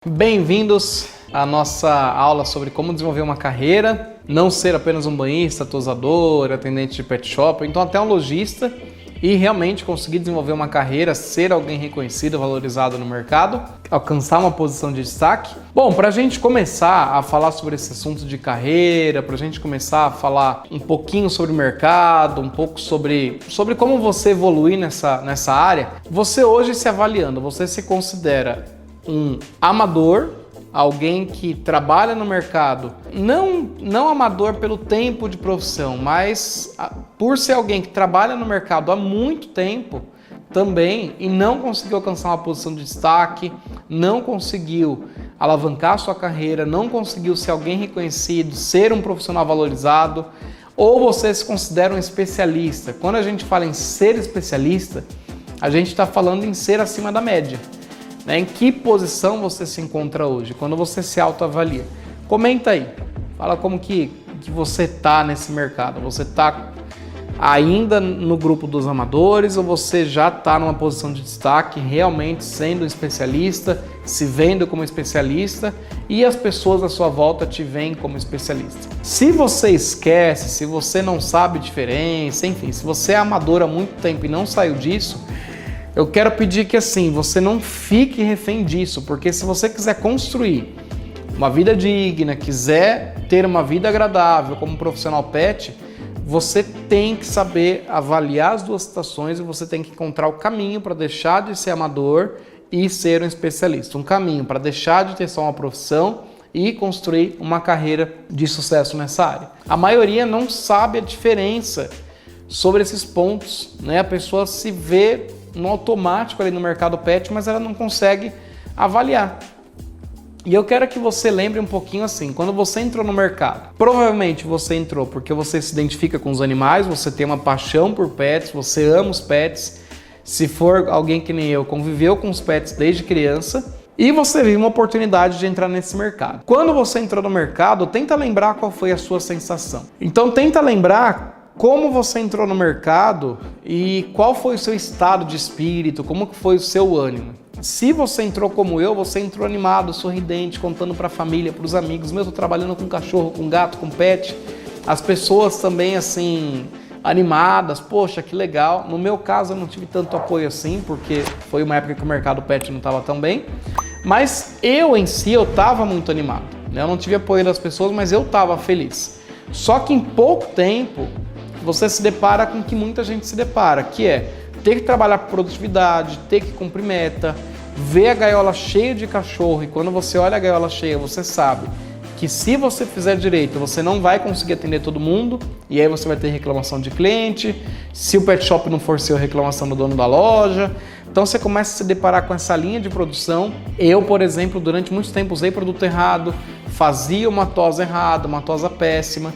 Bem-vindos à nossa aula sobre como desenvolver uma carreira, não ser apenas um banhista, tosador, atendente de pet shop, então até um lojista e realmente conseguir desenvolver uma carreira, ser alguém reconhecido, valorizado no mercado, alcançar uma posição de destaque. Bom, para a gente começar a falar sobre esse assunto de carreira, para a gente começar a falar um pouquinho sobre o mercado, um pouco sobre como você evoluir nessa área, você hoje se avaliando, você se considera um amador, alguém que trabalha no mercado, não amador pelo tempo de profissão, mas por ser alguém que trabalha no mercado há muito tempo também e não conseguiu alcançar uma posição de destaque, não conseguiu alavancar sua carreira, não conseguiu ser alguém reconhecido, ser um profissional valorizado, ou você se considera um especialista. Quando a gente fala em ser especialista, a gente está falando em ser acima da média. Em que posição você se encontra hoje, quando você se autoavalia? Comenta aí, fala como que você está nesse mercado. Você está ainda no grupo dos amadores ou você já está numa posição de destaque, realmente sendo um especialista, se vendo como especialista e as pessoas à sua volta te veem como especialista? Se você esquece, se você não sabe diferença, enfim, se você é amador há muito tempo e não saiu disso, eu quero pedir que assim, você não fique refém disso, porque se você quiser construir uma vida digna, quiser ter uma vida agradável como profissional pet, você tem que saber avaliar as duas situações e você tem que encontrar o caminho para deixar de ser amador e ser um especialista. Um caminho para deixar de ter só uma profissão e construir uma carreira de sucesso nessa área. A maioria não sabe a diferença sobre esses pontos, né? A pessoa se vê no automático ali no mercado pet, mas ela não consegue avaliar. E eu quero que você lembre um pouquinho assim, quando você entrou no mercado, provavelmente você entrou porque você se identifica com os animais, você tem uma paixão por pets, você ama os pets, se for alguém que nem eu, conviveu com os pets desde criança, e você viu uma oportunidade de entrar nesse mercado. Quando você entrou no mercado, tenta lembrar qual foi a sua sensação. Então tenta lembrar como você entrou no mercado e qual foi o seu estado de espírito, como que foi o seu ânimo. Se você entrou como eu, você entrou animado, sorridente, contando para a família, para os amigos. Eu estou trabalhando com cachorro, com gato, com pet. As pessoas também assim, animadas, poxa, que legal. No meu caso eu não tive tanto apoio assim, porque foi uma época que o mercado pet não estava tão bem. Mas eu em si, eu estava muito animado. Eu não tive apoio das pessoas, mas eu estava feliz. Só que em pouco tempo, você se depara com o que muita gente se depara, que é ter que trabalhar por produtividade, ter que cumprir meta, ver a gaiola cheia de cachorro, e quando você olha a gaiola cheia, você sabe que se você fizer direito, você não vai conseguir atender todo mundo, e aí você vai ter reclamação de cliente, se o pet shop não for seu, reclamação do dono da loja. Então você começa a se deparar com essa linha de produção. Eu, por exemplo, durante muito tempo usei produto errado, fazia uma tosa errada, uma tosa péssima.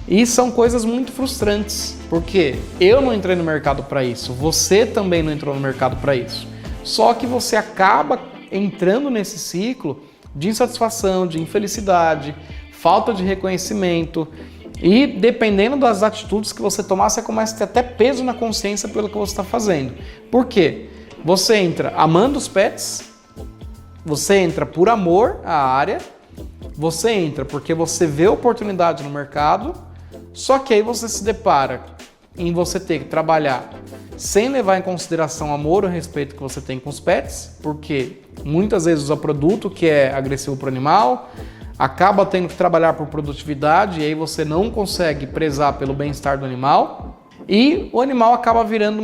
E são coisas muito frustrantes, porque eu não entrei no mercado para isso, você também não entrou no mercado para isso. Só que você acaba entrando nesse ciclo de insatisfação, de infelicidade, falta de reconhecimento e dependendo das atitudes que você tomar, você começa a ter até peso na consciência pelo que você está fazendo. Por quê? Você entra amando os pets, você entra por amor à área, você entra porque você vê oportunidade no mercado. Só que aí você se depara em você ter que trabalhar sem levar em consideração o amor ou o respeito que você tem com os pets, porque muitas vezes usa produto que é agressivo para o animal, acaba tendo que trabalhar por produtividade e aí você não consegue prezar pelo bem-estar do animal e o animal acaba virando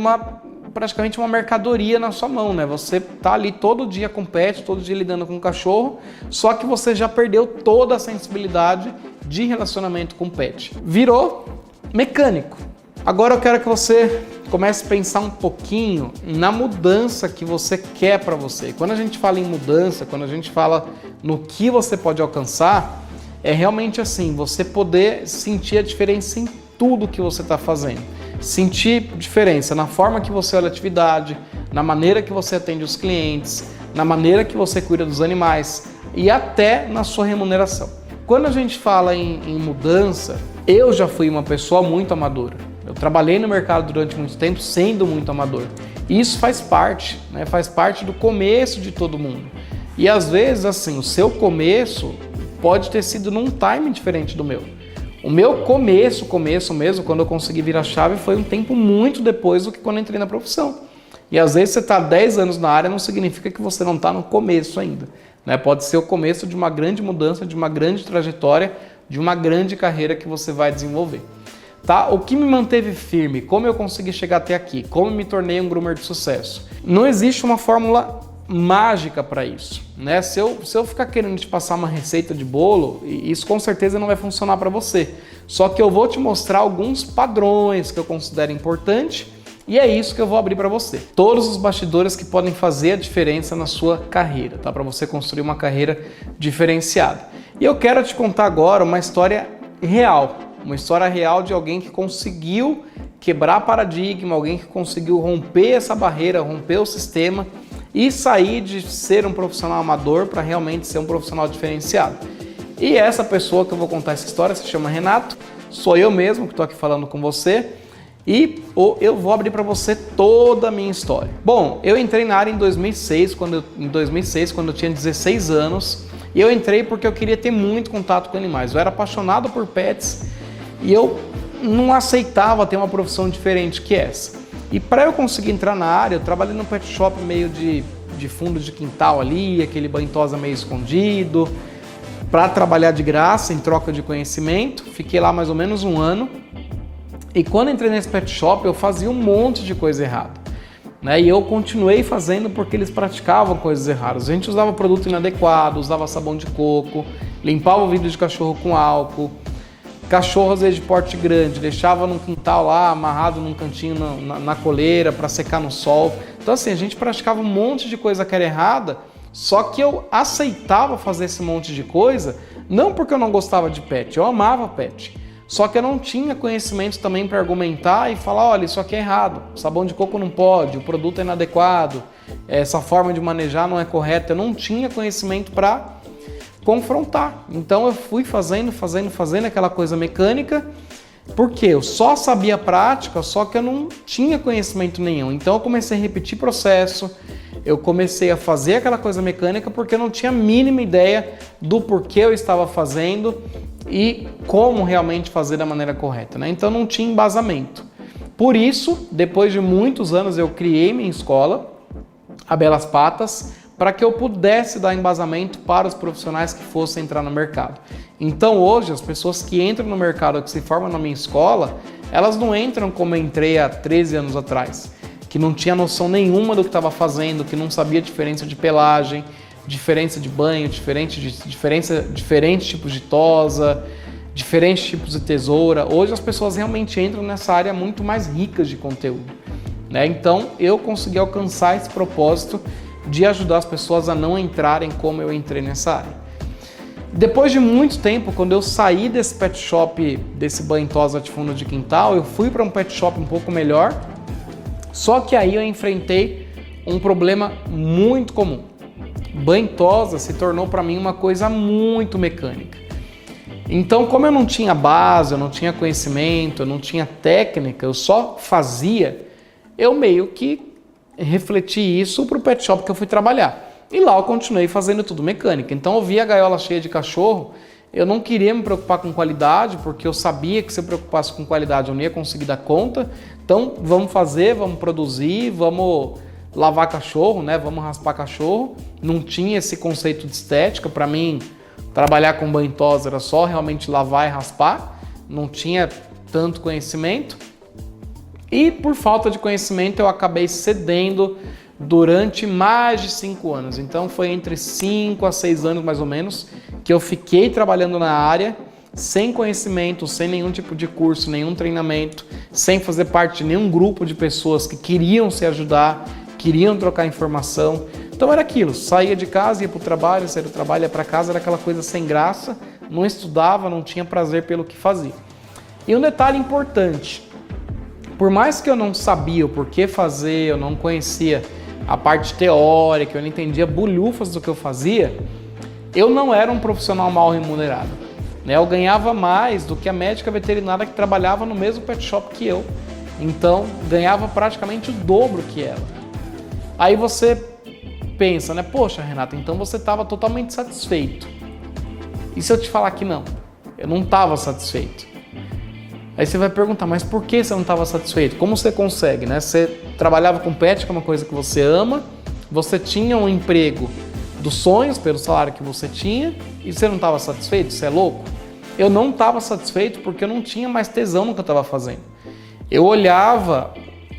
praticamente uma mercadoria na sua mão, né? Você tá ali todo dia com pet, todo dia lidando com cachorro, só que você já perdeu toda a sensibilidade de relacionamento com pet. Virou mecânico. Agora eu quero que você comece a pensar um pouquinho na mudança que você quer para você. Quando a gente fala em mudança, quando a gente fala no que você pode alcançar, é realmente assim, você poder sentir a diferença em tudo que você está fazendo. Sentir diferença na forma que você olha a atividade, na maneira que você atende os clientes, na maneira que você cuida dos animais e até na sua remuneração. Quando a gente fala em mudança, eu já fui uma pessoa muito amadora. Eu trabalhei no mercado durante muito tempo sendo muito amador. E isso faz parte, né? Faz parte do começo de todo mundo. E às vezes, assim, o seu começo pode ter sido num time diferente do meu. O meu começo mesmo, quando eu consegui virar chave, foi um tempo muito depois do que quando eu entrei na profissão. E às vezes você está 10 anos na área, não significa que você não está no começo ainda, né? Pode ser o começo de uma grande mudança, de uma grande trajetória, de uma grande carreira que você vai desenvolver. Tá? O que me manteve firme? Como eu consegui chegar até aqui? Como eu me tornei um groomer de sucesso? Não existe uma fórmula mágica para isso, né? Se eu ficar querendo te passar uma receita de bolo, isso com certeza não vai funcionar para você. Só que eu vou te mostrar alguns padrões que eu considero importante e é isso que eu vou abrir para você. Todos os bastidores que podem fazer a diferença na sua carreira, tá? Para você construir uma carreira diferenciada. E eu quero te contar agora uma história real. Uma história real de alguém que conseguiu quebrar paradigma, alguém que conseguiu romper essa barreira, romper o sistema e sair de ser um profissional amador para realmente ser um profissional diferenciado. E essa pessoa que eu vou contar essa história se chama Renato, sou eu mesmo que estou aqui falando com você e eu vou abrir para você toda a minha história. Bom, eu entrei na área em 2006, quando eu tinha 16 anos, e eu entrei porque eu queria ter muito contato com animais. Eu era apaixonado por pets e eu não aceitava ter uma profissão diferente que essa. E para eu conseguir entrar na área, eu trabalhei num pet shop meio de fundo de quintal ali, aquele banho-tosa meio escondido, para trabalhar de graça, em troca de conhecimento. Fiquei lá mais ou menos um ano. E quando entrei nesse pet shop, eu fazia um monte de coisa errada, né? E eu continuei fazendo porque eles praticavam coisas erradas. A gente usava produto inadequado, usava sabão de coco, limpava o vidro de cachorro com álcool, cachorro às vezes de porte grande, deixava num quintal lá, amarrado num cantinho na coleira para secar no sol. Então assim, a gente praticava um monte de coisa que era errada, só que eu aceitava fazer esse monte de coisa, não porque eu não gostava de pet, eu amava pet. Só que eu não tinha conhecimento também para argumentar e falar, olha, isso aqui é errado, sabão de coco não pode, o produto é inadequado, essa forma de manejar não é correta. Eu não tinha conhecimento para confrontar. Então eu fui fazendo aquela coisa mecânica, porque eu só sabia prática, só que eu não tinha conhecimento nenhum. Então eu comecei a repetir processo, eu comecei a fazer aquela coisa mecânica porque eu não tinha a mínima ideia do porquê eu estava fazendo e como realmente fazer da maneira correta, né? Então não tinha embasamento. Por isso, depois de muitos anos, eu criei minha escola, a Belas Patas, para que eu pudesse dar embasamento para os profissionais que fossem entrar no mercado. Então hoje, as pessoas que entram no mercado, que se formam na minha escola, elas não entram como eu entrei há 13 anos atrás, que não tinha noção nenhuma do que estava fazendo, que não sabia a diferença de pelagem, diferença de banho, diferentes tipos de tosa, diferentes tipos de tesoura. Hoje as pessoas realmente entram nessa área muito mais ricas de conteúdo, né? Então eu consegui alcançar esse propósito de ajudar as pessoas a não entrarem como eu entrei nessa área. Depois de muito tempo, quando eu saí desse pet shop, desse banho-tosa de fundo de quintal, eu fui para um pet shop um pouco melhor, só que aí eu enfrentei um problema muito comum. Banho-tosa se tornou para mim uma coisa muito mecânica. Então, como eu não tinha base, eu não tinha conhecimento, eu não tinha técnica, eu só fazia, eu meio que refleti isso para o pet shop que eu fui trabalhar. E lá eu continuei fazendo tudo mecânica. Então eu via a gaiola cheia de cachorro, eu não queria me preocupar com qualidade, porque eu sabia que se eu preocupasse com qualidade eu não ia conseguir dar conta. Então vamos fazer, vamos produzir, vamos lavar cachorro, né? Vamos raspar cachorro. Não tinha esse conceito de estética. Para mim, trabalhar com banho-tosa era só realmente lavar e raspar. Não tinha tanto conhecimento. E por falta de conhecimento eu acabei cedendo durante mais de 5 anos. Então foi entre 5 a 6 anos mais ou menos que eu fiquei trabalhando na área sem conhecimento, sem nenhum tipo de curso, nenhum treinamento, sem fazer parte de nenhum grupo de pessoas que queriam se ajudar, queriam trocar informação. Então era aquilo, saía de casa, ia para o trabalho, saía do trabalho, ia para casa, era aquela coisa sem graça, não estudava, não tinha prazer pelo que fazia. E um detalhe importante, por mais que eu não sabia o porquê fazer, eu não conhecia a parte teórica, eu não entendia bulhufas do que eu fazia, eu não era um profissional mal remunerado, né? Eu ganhava mais do que a médica veterinária que trabalhava no mesmo pet shop que eu. Então, ganhava praticamente o dobro que ela. Aí você pensa, né? Poxa, Renato, então você estava totalmente satisfeito. E se eu te falar que não? Eu não estava satisfeito. Aí você vai perguntar, mas por que você não estava satisfeito? Como você consegue, né? Você trabalhava com pet, que é uma coisa que você ama, você tinha um emprego dos sonhos pelo salário que você tinha e você não estava satisfeito? Você é louco? Eu não estava satisfeito porque eu não tinha mais tesão no que eu estava fazendo. Eu olhava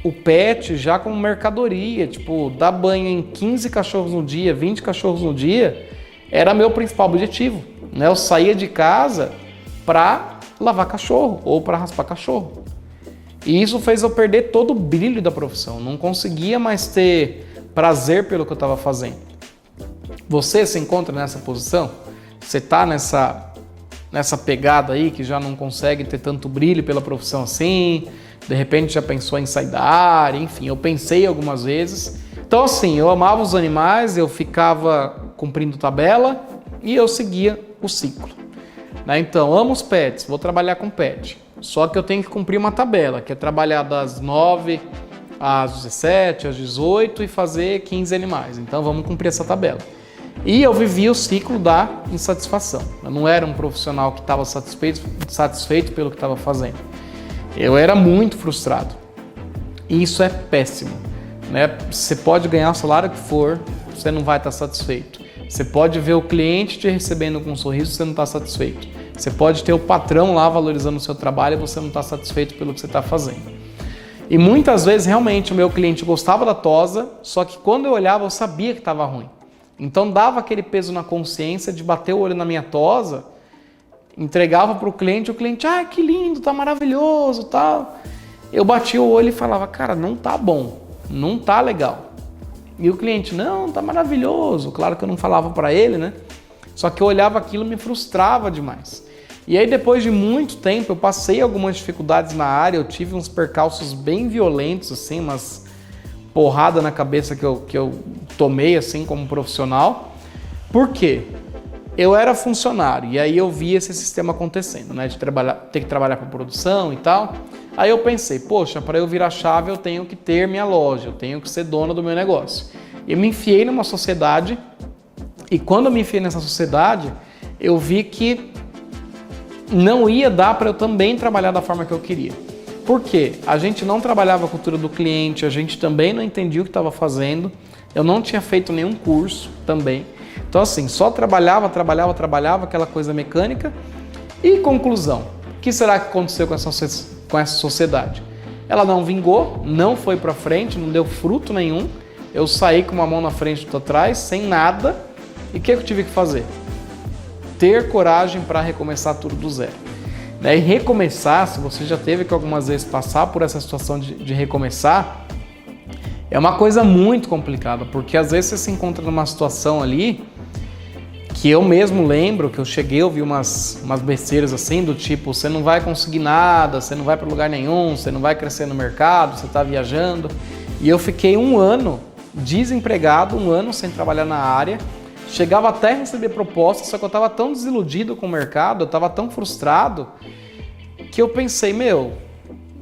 o pet já como mercadoria, tipo, dar banho em 15 cachorros no dia, 20 cachorros no dia, era meu principal objetivo, né? Eu saía de casa para lavar cachorro ou para raspar cachorro. E isso fez eu perder todo o brilho da profissão, não conseguia mais ter prazer pelo que eu estava fazendo. Você se encontra nessa posição? Você está nessa pegada aí que já não consegue ter tanto brilho pela profissão assim? De repente já pensou em sair da área? Enfim, eu pensei algumas vezes. Então assim, eu amava os animais, eu ficava cumprindo tabela e eu seguia o ciclo. Então, amo os pets, vou trabalhar com pet. Só que eu tenho que cumprir uma tabela, que é trabalhar das 9 às 17, às 18 e fazer 15 animais. Então, vamos cumprir essa tabela. E eu vivia o ciclo da insatisfação. Eu não era um profissional que estava satisfeito pelo que estava fazendo. Eu era muito frustrado. E isso é péssimo, né? Você pode ganhar o salário que for, você não vai estar satisfeito. Você pode ver o cliente te recebendo com um sorriso e você não está satisfeito. Você pode ter o patrão lá valorizando o seu trabalho e você não está satisfeito pelo que você está fazendo. E muitas vezes, realmente, o meu cliente gostava da tosa, só que quando eu olhava, eu sabia que estava ruim. Então, dava aquele peso na consciência de bater o olho na minha tosa, entregava para o cliente, ah, que lindo, tá maravilhoso, tal. Eu batia o olho e falava, cara, não tá bom, não tá legal. E o cliente, não, tá maravilhoso. Claro que eu não falava para ele, né? Só que eu olhava aquilo e me frustrava demais. E aí, depois de muito tempo, eu passei algumas dificuldades na área, eu tive uns percalços bem violentos, assim, umas porradas na cabeça que eu tomei, assim, como profissional. Por quê? Eu era funcionário e aí eu via esse sistema acontecendo, né? De ter que trabalhar para produção e tal. Aí eu pensei, poxa, para eu virar chave eu tenho que ter minha loja, eu tenho que ser dono do meu negócio. Eu me enfiei numa sociedade e quando eu me enfiei nessa sociedade, eu vi que não ia dar para eu também trabalhar da forma que eu queria. Por quê? A gente não trabalhava a cultura do cliente, a gente também não entendia o que estava fazendo, eu não tinha feito nenhum curso também. Então assim, só trabalhava, aquela coisa mecânica. E conclusão, o que será que aconteceu com essa sociedade? Ela não vingou, não foi para frente, não deu fruto nenhum. Eu saí com uma mão na frente e outra atrás, sem nada. E o que eu tive que fazer? Ter coragem para recomeçar tudo do zero. E recomeçar, se você já teve que algumas vezes passar por essa situação de recomeçar, é uma coisa muito complicada, porque às vezes você se encontra numa situação ali que eu mesmo lembro que eu cheguei a ouvir umas besteiras assim, do tipo, você não vai conseguir nada, você não vai para lugar nenhum, você não vai crescer no mercado, você está viajando. E eu fiquei um ano desempregado, um ano sem trabalhar na área, chegava até a receber propostas, só que eu estava tão desiludido com o mercado, eu estava tão frustrado, que eu pensei,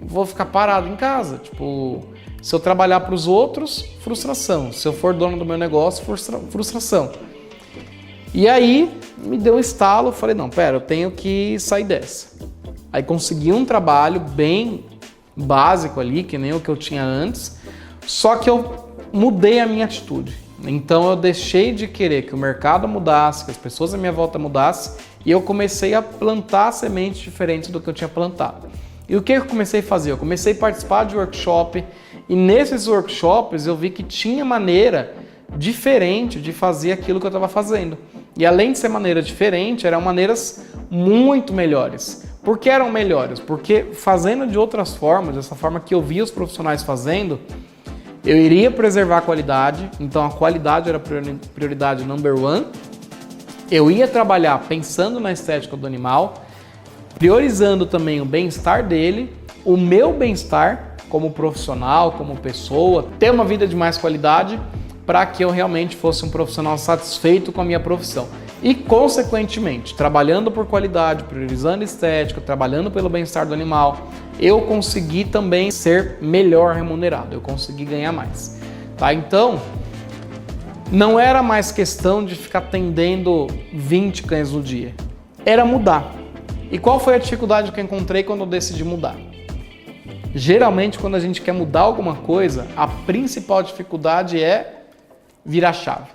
vou ficar parado em casa, tipo, se eu trabalhar para os outros, frustração, se eu for dono do meu negócio, frustração. E aí, me deu um estalo, falei, não, pera, eu tenho que sair dessa. Aí consegui um trabalho bem básico ali, que nem o que eu tinha antes, só que eu mudei a minha atitude. Então eu deixei de querer que o mercado mudasse, que as pessoas à minha volta mudassem, e eu comecei a plantar sementes diferentes do que eu tinha plantado. E o que eu comecei a fazer? Eu comecei a participar de workshop, e nesses workshops eu vi que tinha maneira diferente de fazer aquilo que eu estava fazendo. E além de ser maneira diferente, eram maneiras muito melhores. Por que eram melhores? Porque fazendo de outras formas, dessa forma que eu via os profissionais fazendo, eu iria preservar a qualidade, então a qualidade era a prioridade number one. Eu ia trabalhar pensando na estética do animal, priorizando também o bem-estar dele, o meu bem-estar como profissional, como pessoa, ter uma vida de mais qualidade, para que eu realmente fosse um profissional satisfeito com a minha profissão. E, consequentemente, trabalhando por qualidade, priorizando estética, trabalhando pelo bem-estar do animal, eu consegui também ser melhor remunerado, eu consegui ganhar mais. Tá? Então, não era mais questão de ficar atendendo 20 cães no dia, era mudar. E qual foi a dificuldade que eu encontrei quando eu decidi mudar? Geralmente, quando a gente quer mudar alguma coisa, a principal dificuldade é virar chave.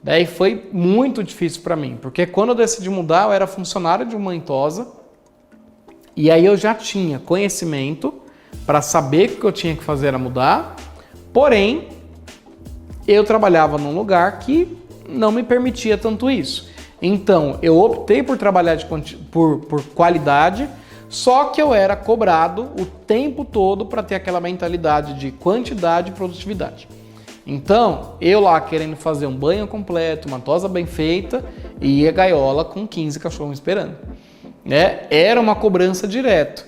Daí foi muito difícil para mim, porque quando eu decidi mudar, eu era funcionário de uma Intosa e aí eu já tinha conhecimento para saber que o que eu tinha que fazer era mudar, porém, eu trabalhava num lugar que não me permitia tanto isso. Então, eu optei por trabalhar por qualidade, só que eu era cobrado o tempo todo para ter aquela mentalidade de quantidade e produtividade. Então, eu lá querendo fazer um banho completo, uma tosa bem feita e a gaiola com 15 cachorros esperando. Né? Era uma cobrança direto.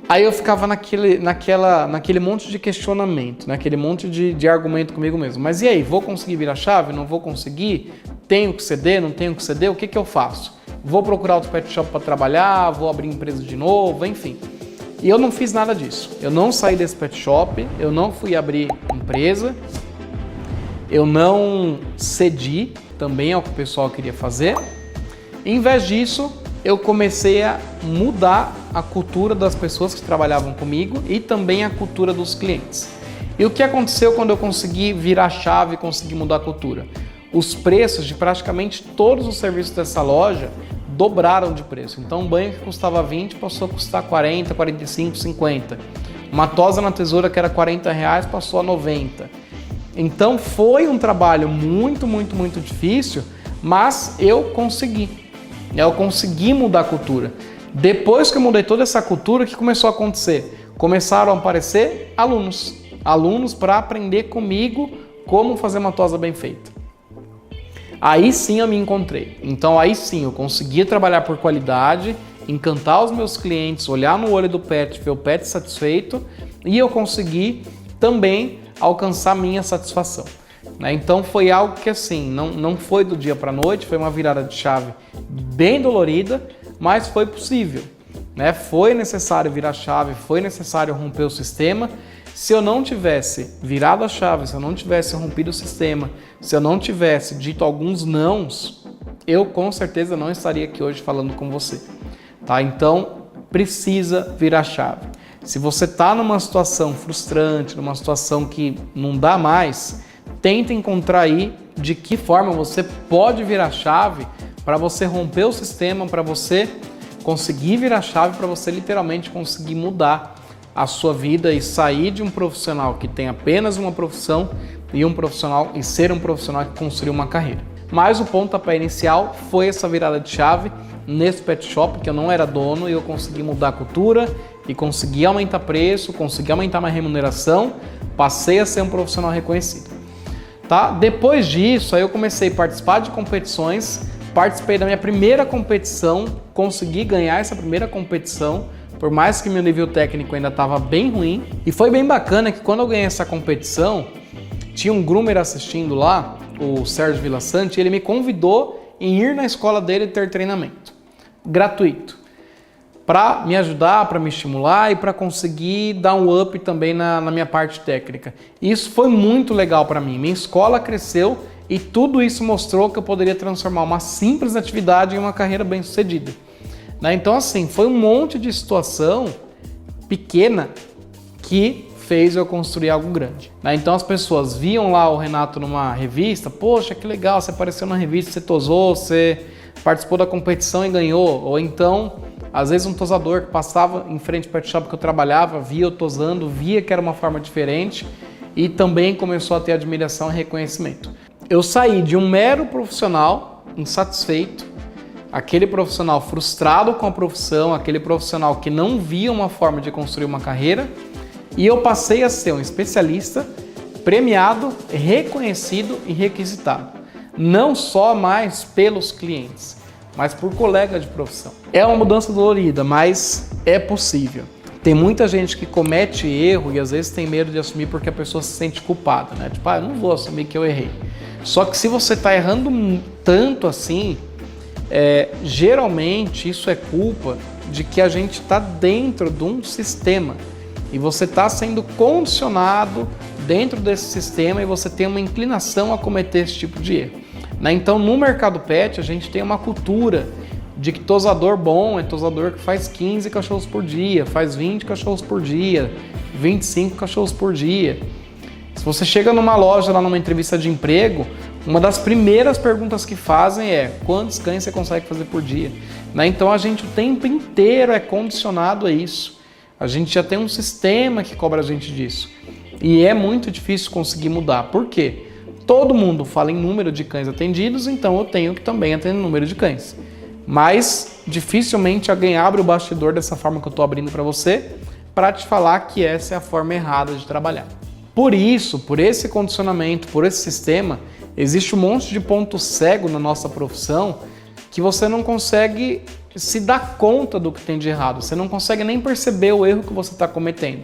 Aí eu ficava naquele monte de questionamento, naquele monte de argumento comigo mesmo. Mas e aí, vou conseguir virar chave? Não vou conseguir? Tenho que ceder? Não tenho que ceder? O que eu faço? Vou procurar outro pet shop para trabalhar? Vou abrir empresa de novo? Enfim. E eu não fiz nada disso. Eu não saí desse pet shop, eu não fui abrir empresa, eu não cedi também ao que o pessoal queria fazer. Em vez disso, eu comecei a mudar a cultura das pessoas que trabalhavam comigo e também a cultura dos clientes. E o que aconteceu quando eu consegui virar a chave e consegui mudar a cultura? Os preços de praticamente todos os serviços dessa loja dobraram de preço. Então um banho que custava 20 passou a custar 40, 45, 50. Uma tosa na tesoura que era R$40 passou a 90. Então foi um trabalho muito difícil, mas eu consegui mudar a cultura. Depois que eu mudei toda essa cultura, o que começou a acontecer? Começaram a aparecer alunos para aprender comigo como fazer uma tosa bem feita. Aí sim eu me encontrei. Então aí sim eu conseguia trabalhar por qualidade, encantar os meus clientes, olhar no olho do pet, ver o pet satisfeito e eu consegui também alcançar minha satisfação. Então foi algo que assim, não foi do dia para a noite, foi uma virada de chave bem dolorida, mas foi possível. Foi necessário virar a chave, foi necessário romper o sistema. Se eu não tivesse virado a chave, se eu não tivesse rompido o sistema, se eu não tivesse dito alguns nãos, eu com certeza não estaria aqui hoje falando com você. Tá? Então, precisa virar a chave. Se você está numa situação frustrante, numa situação que não dá mais, tenta encontrar aí de que forma você pode virar a chave para você romper o sistema, para você conseguir virar a chave, para você literalmente conseguir mudar a sua vida e sair de um profissional que tem apenas uma profissão e ser um profissional que construiu uma carreira. Mas o pontapé inicial foi essa virada de chave nesse pet shop que eu não era dono e eu consegui mudar a cultura e consegui aumentar preço, consegui aumentar minha remuneração, passei a ser um profissional reconhecido. Tá? Depois disso, aí eu comecei a participar de competições, participei da minha primeira competição, consegui ganhar essa primeira competição, por mais que meu nível técnico ainda estava bem ruim. E foi bem bacana que quando eu ganhei essa competição, tinha um groomer assistindo lá, o Sérgio Villasanti, e ele me convidou em ir na escola dele ter treinamento gratuito, para me ajudar, para me estimular e para conseguir dar um up também na minha parte técnica. Isso foi muito legal para mim. Minha escola cresceu e tudo isso mostrou que eu poderia transformar uma simples atividade em uma carreira bem-sucedida. Então, assim, foi um monte de situação pequena que fez eu construir algo grande. Então, as pessoas viam lá o Renato numa revista, poxa, que legal, você apareceu na revista, você tosou, você participou da competição e ganhou. Ou então, às vezes um tosador que passava em frente ao pet shop que eu trabalhava, via eu tosando, via que era uma forma diferente e também começou a ter admiração e reconhecimento. Eu saí de um mero profissional insatisfeito, aquele profissional frustrado com a profissão, aquele profissional que não via uma forma de construir uma carreira, e eu passei a ser um especialista premiado, reconhecido e requisitado. Não só mais pelos clientes, mas por colega de profissão. É uma mudança dolorida, mas é possível. Tem muita gente que comete erro e às vezes tem medo de assumir porque a pessoa se sente culpada, né? Tipo, eu não vou assumir que eu errei. Só que se você está errando tanto assim, geralmente isso é culpa de que a gente está dentro de um sistema e você está sendo condicionado dentro desse sistema e você tem uma inclinação a cometer esse tipo de erro. Né? Então, no mercado pet, a gente tem uma cultura de que tosador bom é tosador que faz 15 cachorros por dia, faz 20 cachorros por dia, 25 cachorros por dia. Se você chega numa loja, lá numa entrevista de emprego, uma das primeiras perguntas que fazem é: quantos cães você consegue fazer por dia? Né? Então a gente o tempo inteiro é condicionado a isso. A gente já tem um sistema que cobra a gente disso. E é muito difícil conseguir mudar. Por quê? Todo mundo fala em número de cães atendidos, então eu tenho que também atender o número de cães. Mas dificilmente alguém abre o bastidor dessa forma que eu estou abrindo para você, para te falar que essa é a forma errada de trabalhar. Por isso, por esse condicionamento, por esse sistema, existe um monte de ponto cego na nossa profissão que você não consegue se dar conta do que tem de errado. Você não consegue nem perceber o erro que você está cometendo.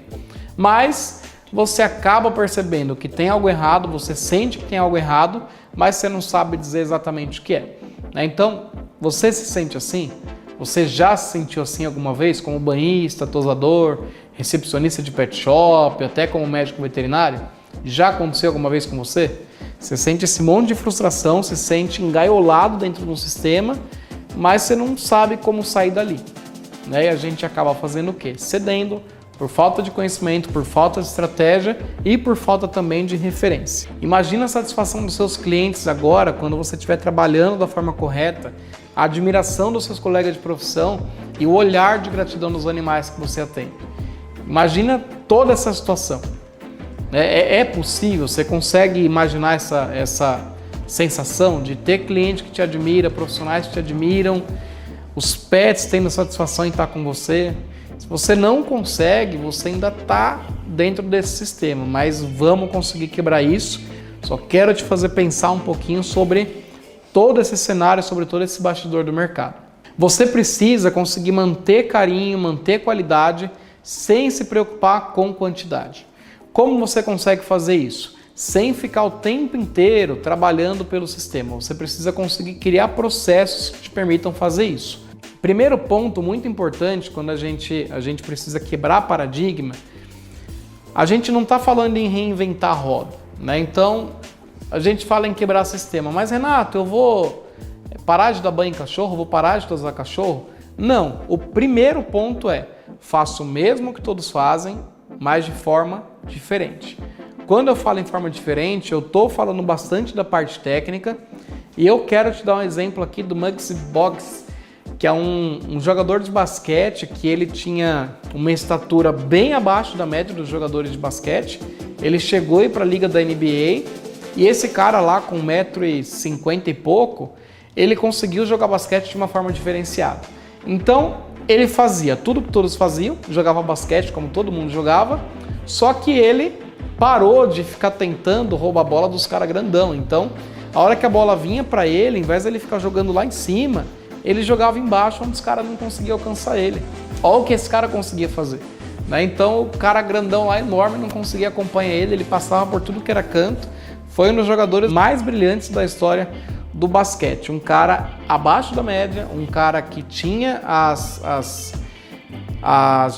Mas você acaba percebendo que tem algo errado, você sente que tem algo errado, mas você não sabe dizer exatamente o que é. Então, você se sente assim? Você já se sentiu assim alguma vez, como banhista, tosador, recepcionista de pet shop, até como médico veterinário? Já aconteceu alguma vez com você? Você sente esse monte de frustração, se sente engaiolado dentro de um sistema, mas você não sabe como sair dali. Né? E a gente acaba fazendo o quê? Cedendo por falta de conhecimento, por falta de estratégia e por falta também de referência. Imagina a satisfação dos seus clientes agora, quando você estiver trabalhando da forma correta, a admiração dos seus colegas de profissão e o olhar de gratidão dos animais que você atende. Imagina toda essa situação. É possível? Você consegue imaginar essa sensação de ter cliente que te admira, profissionais que te admiram, os pets tendo satisfação em estar com você? Se você não consegue, você ainda está dentro desse sistema, mas vamos conseguir quebrar isso. Só quero te fazer pensar um pouquinho sobre todo esse cenário, sobre todo esse bastidor do mercado. Você precisa conseguir manter carinho, manter qualidade, sem se preocupar com quantidade. Como você consegue fazer isso? Sem ficar o tempo inteiro trabalhando pelo sistema. Você precisa conseguir criar processos que te permitam fazer isso. Primeiro ponto muito importante, quando a gente precisa quebrar paradigma, a gente não está falando em reinventar a roda, né? Então, a gente fala em quebrar sistema. Mas, Renato, eu vou parar de dar banho em cachorro? Vou parar de tosar cachorro? Não. O primeiro ponto é: faço o mesmo que todos fazem, mas de forma diferente. Quando eu falo em forma diferente, eu estou falando bastante da parte técnica e eu quero te dar um exemplo aqui do Muggsy Bogues, que é um jogador de basquete que ele tinha uma estatura bem abaixo da média dos jogadores de basquete. Ele chegou aí para a liga da NBA e esse cara lá com 1,50 m e pouco, ele conseguiu jogar basquete de uma forma diferenciada. Então, ele fazia tudo que todos faziam, jogava basquete como todo mundo jogava, só que ele parou de ficar tentando roubar a bola dos caras grandão. Então, a hora que a bola vinha para ele, em vez de ele ficar jogando lá em cima, ele jogava embaixo, onde os caras não conseguiam alcançar ele. Olha o que esse cara conseguia fazer. Né? Então, o cara grandão lá, enorme, não conseguia acompanhar ele, ele passava por tudo que era canto. Foi um dos jogadores mais brilhantes da história do basquete. Um cara abaixo da média, um cara que tinha as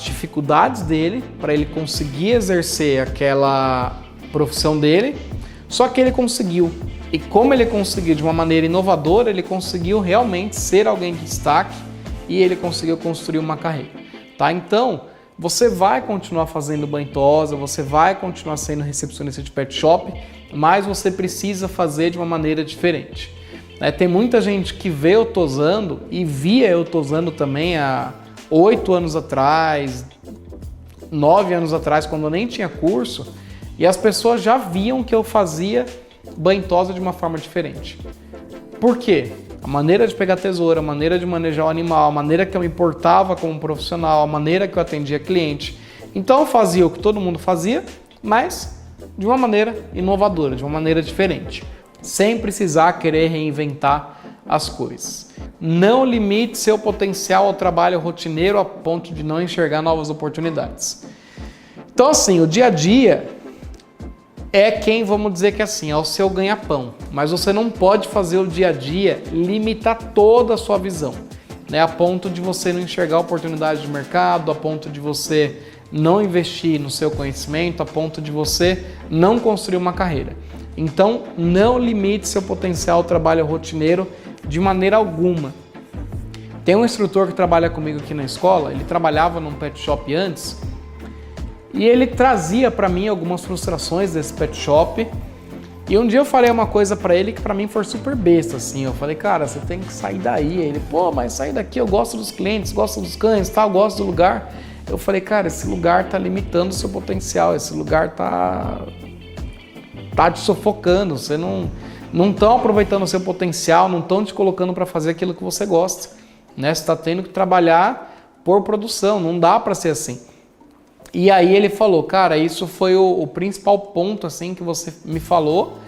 dificuldades dele para ele conseguir exercer aquela profissão dele, só que ele conseguiu. E como ele conseguiu de uma maneira inovadora, ele conseguiu realmente ser alguém de destaque e ele conseguiu construir uma carreira. Tá? Então, você vai continuar fazendo banho tosa, você vai continuar sendo recepcionista de pet shop, mas você precisa fazer de uma maneira diferente. Tem muita gente que vê eu tosando e via eu tosando também há 8 anos atrás, 9 anos atrás, quando eu nem tinha curso, e as pessoas já viam que eu fazia banho tosa de uma forma diferente. Por quê? A maneira de pegar tesoura, a maneira de manejar o animal, a maneira que eu me portava como profissional, a maneira que eu atendia cliente. Então eu fazia o que todo mundo fazia, mas de uma maneira inovadora, de uma maneira diferente, sem precisar querer reinventar as coisas. Não limite seu potencial ao trabalho rotineiro a ponto de não enxergar novas oportunidades. Então assim, o dia a dia é quem, vamos dizer que assim, é o seu ganha-pão, mas você não pode fazer o dia a dia limitar toda a sua visão, né? A ponto de você não enxergar oportunidades de mercado, a ponto de você não investir no seu conhecimento a ponto de você não construir uma carreira. Então, não limite seu potencial ao trabalho rotineiro de maneira alguma. Tem um instrutor que trabalha comigo aqui na escola, ele trabalhava num pet shop antes, e ele trazia para mim algumas frustrações desse pet shop. E um dia eu falei uma coisa para ele que para mim foi super besta, assim. Eu falei, cara, você tem que sair daí. Ele, pô, mas sair daqui, eu gosto dos clientes, gosto dos cães, tal, gosto do lugar. Eu falei, cara, esse lugar tá limitando o seu potencial, esse lugar tá te sufocando, você não estão aproveitando o seu potencial, não estão te colocando para fazer aquilo que você gosta, né? Você está tendo que trabalhar por produção, não dá para ser assim. E aí ele falou, cara, isso foi o principal ponto assim que você me falou,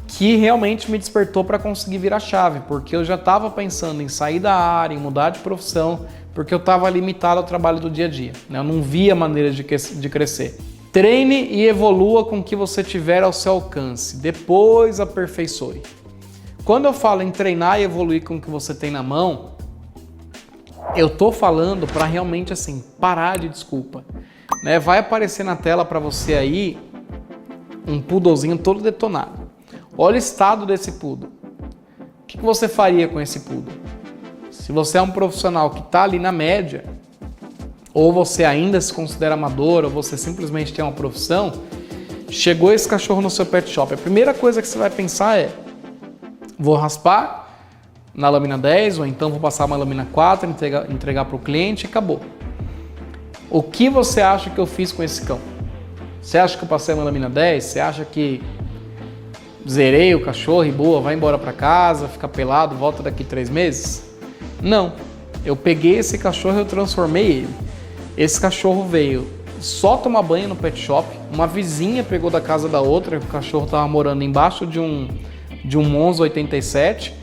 que realmente me despertou para conseguir virar chave, porque eu já estava pensando em sair da área, em mudar de profissão, porque eu estava limitado ao trabalho do dia a dia, né? Eu não via maneira de crescer. Treine e evolua com o que você tiver ao seu alcance, depois aperfeiçoe. Quando eu falo em treinar e evoluir com o que você tem na mão, eu tô falando para realmente assim, parar de desculpa. Né? Vai aparecer na tela para você aí um poodlezinho todo detonado. Olha o estado desse poodle. O que você faria com esse poodle? Se você é um profissional que está ali na média, ou você ainda se considera amador, ou você simplesmente tem uma profissão, chegou esse cachorro no seu pet shop. A primeira coisa que você vai pensar é, vou raspar na lâmina 10, ou então vou passar uma lâmina 4, entregar para o cliente e acabou. O que você acha que eu fiz com esse cão? Você acha que eu passei uma lâmina 10? Você acha que zerei o cachorro e boa, vai embora para casa, fica pelado, volta daqui 3 meses? Não. Eu peguei esse cachorro e eu transformei ele. Esse cachorro veio só tomar banho no pet shop, uma vizinha pegou da casa da outra, o cachorro estava morando embaixo de um Monza 87,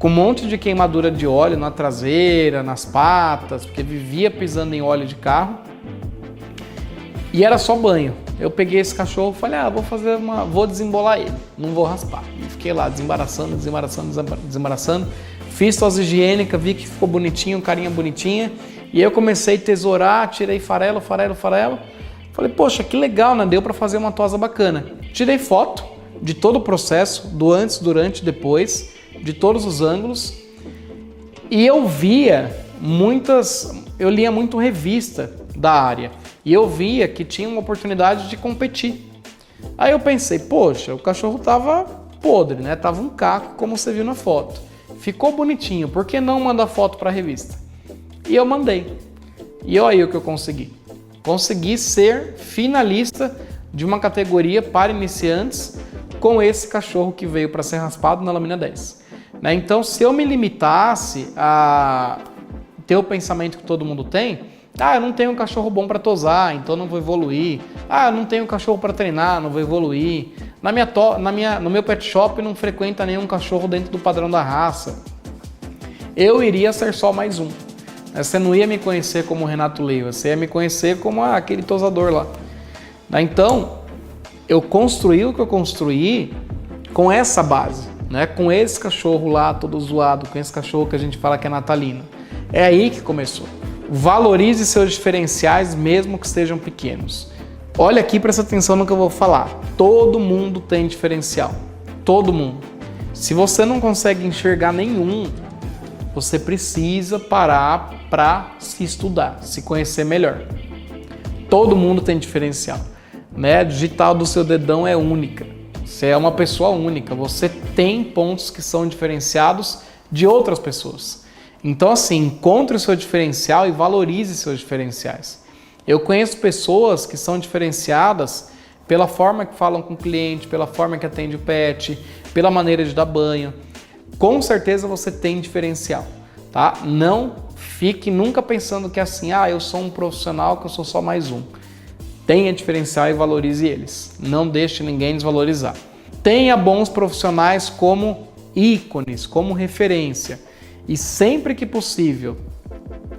com um monte de queimadura de óleo na traseira, nas patas, porque vivia pisando em óleo de carro. E era só banho. Eu peguei esse cachorro e falei, vou desembolar ele, não vou raspar. E fiquei lá desembaraçando. Fiz tosse higiênica, vi que ficou bonitinho, carinha bonitinha. E aí eu comecei a tesourar, tirei farelo. Falei, poxa, que legal, né? Deu para fazer uma tosa bacana. Tirei foto de todo o processo, do antes, durante, depois, de todos os ângulos. E eu lia muito revista da área. E eu via que tinha uma oportunidade de competir. Aí eu pensei, poxa, o cachorro tava podre, né? Tava um caco, como você viu na foto. Ficou bonitinho, por que não mandar foto para a revista? E eu mandei. E olha aí o que eu consegui. Consegui ser finalista de uma categoria para iniciantes com esse cachorro que veio para ser raspado na lâmina 10. Né? Então, se eu me limitasse a ter o pensamento que todo mundo tem, eu não tenho um cachorro bom para tosar, então não vou evoluir. Eu não tenho um cachorro para treinar, não vou evoluir. No meu pet shop não frequenta nenhum cachorro dentro do padrão da raça. Eu iria ser só mais um. Você não ia me conhecer como Renato Leiva, você ia me conhecer como aquele tosador lá. Então, eu construí o que eu construí com essa base, né? Com esse cachorro lá todo zoado, com esse cachorro que a gente fala que é natalino. É aí que começou. Valorize seus diferenciais, mesmo que sejam pequenos. Olha aqui, presta atenção no que eu vou falar. Todo mundo tem diferencial. Todo mundo. Se você não consegue enxergar nenhum, você precisa parar para se estudar, se conhecer melhor. Todo mundo tem diferencial. Né? A digital do seu dedão é única. Você é uma pessoa única. Você tem pontos que são diferenciados de outras pessoas. Então, assim, encontre o seu diferencial e valorize seus diferenciais. Eu conheço pessoas que são diferenciadas pela forma que falam com o cliente, pela forma que atende o pet, pela maneira de dar banho. Com certeza você tem diferencial, tá? Não fique nunca pensando que é assim, eu sou um profissional, que eu sou só mais um. Tenha diferencial e valorize eles. Não deixe ninguém desvalorizar. Tenha bons profissionais como ícones, como referência. E sempre que possível,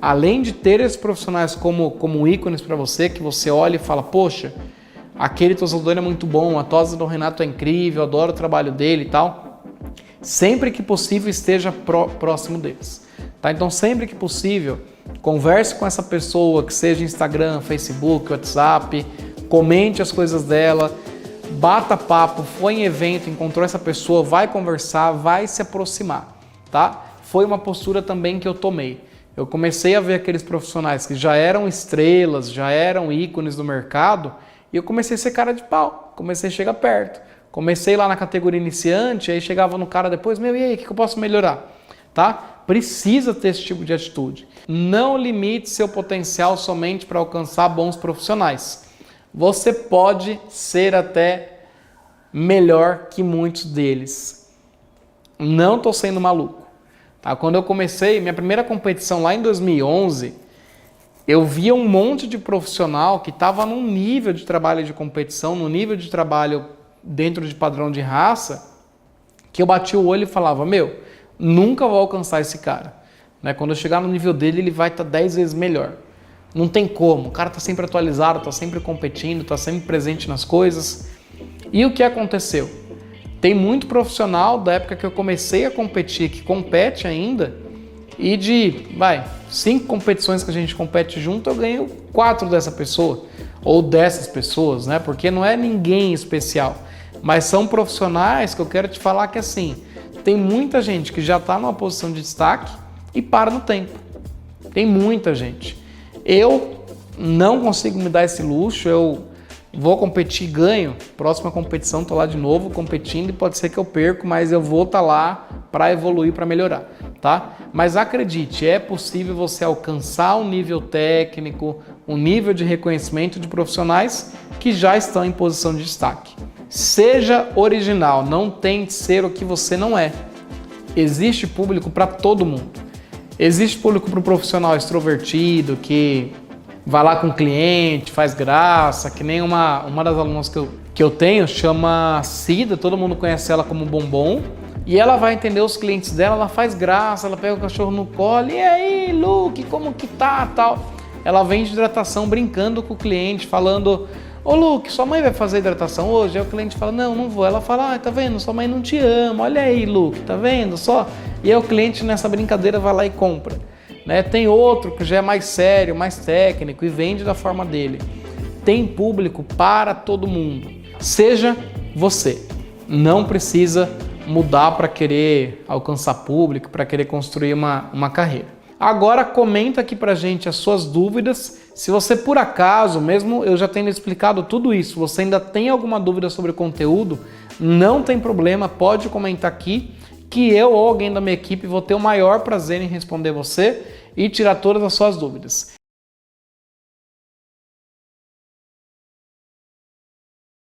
além de ter esses profissionais como ícones para você, que você olha e fala, poxa, aquele tosador é muito bom, a tosa do Renato é incrível, adoro o trabalho dele e tal. Sempre que possível, esteja próximo deles. Tá? Então, sempre que possível, Converse com essa pessoa, que seja Instagram, Facebook, WhatsApp, comente as coisas dela, bata papo, foi em evento, encontrou essa pessoa, vai conversar, vai se aproximar, tá? Foi uma postura também que eu tomei. Eu comecei a ver aqueles profissionais que já eram estrelas, já eram ícones do mercado, e eu comecei a ser cara de pau, comecei a chegar perto. Comecei lá na categoria iniciante, aí chegava no cara depois, e aí, o que eu posso melhorar? Tá? Precisa ter esse tipo de atitude. Não limite seu potencial somente para alcançar bons profissionais. Você pode ser até melhor que muitos deles. Não estou sendo maluco. Tá? Quando eu comecei, minha primeira competição lá em 2011, eu via um monte de profissional que estava num nível de trabalho de competição, num nível de trabalho dentro de padrão de raça, que eu bati o olho e falava, nunca vou alcançar esse cara. Né? Quando eu chegar no nível dele, ele vai estar 10 vezes melhor. Não tem como, o cara está sempre atualizado, está sempre competindo, está sempre presente nas coisas. E o que aconteceu? Tem muito profissional da época que eu comecei a competir, que compete ainda, e de 5 competições que a gente compete junto, eu ganho 4 dessa pessoa, ou dessas pessoas, né? Porque não é ninguém especial. Mas são profissionais que eu quero te falar que assim, tem muita gente que já está numa posição de destaque e para no tempo. Tem muita gente. Eu não consigo me dar esse luxo, eu vou competir e ganho. Próxima competição estou lá de novo competindo e pode ser que eu perco, mas eu vou estar lá para evoluir, para melhorar, tá? Mas acredite, é possível você alcançar um nível técnico, um nível de reconhecimento de profissionais que já estão em posição de destaque. Seja original, não tente ser o que você não é. Existe público para todo mundo. Existe público para o profissional extrovertido, que vai lá com o cliente, faz graça, que nem uma das alunas que eu tenho, chama Cida, todo mundo conhece ela como Bombom, e ela vai entender os clientes dela, ela faz graça, ela pega o cachorro no colo, e aí, Luke, como que tá, tal. Ela vende hidratação brincando com o cliente, falando, ô Luke, sua mãe vai fazer hidratação hoje? Aí o cliente fala, não vou. Ela fala, tá vendo, sua mãe não te ama, olha aí, Luke, tá vendo só? E aí o cliente nessa brincadeira vai lá e compra. Né? Tem outro que já é mais sério, mais técnico e vende da forma dele. Tem público para todo mundo. Seja você. Não precisa mudar para querer alcançar público, para querer construir uma carreira. Agora comenta aqui pra gente as suas dúvidas. Se você por acaso, mesmo eu já tendo explicado tudo isso, você ainda tem alguma dúvida sobre o conteúdo, não tem problema, pode comentar aqui que eu ou alguém da minha equipe vou ter o maior prazer em responder você e tirar todas as suas dúvidas.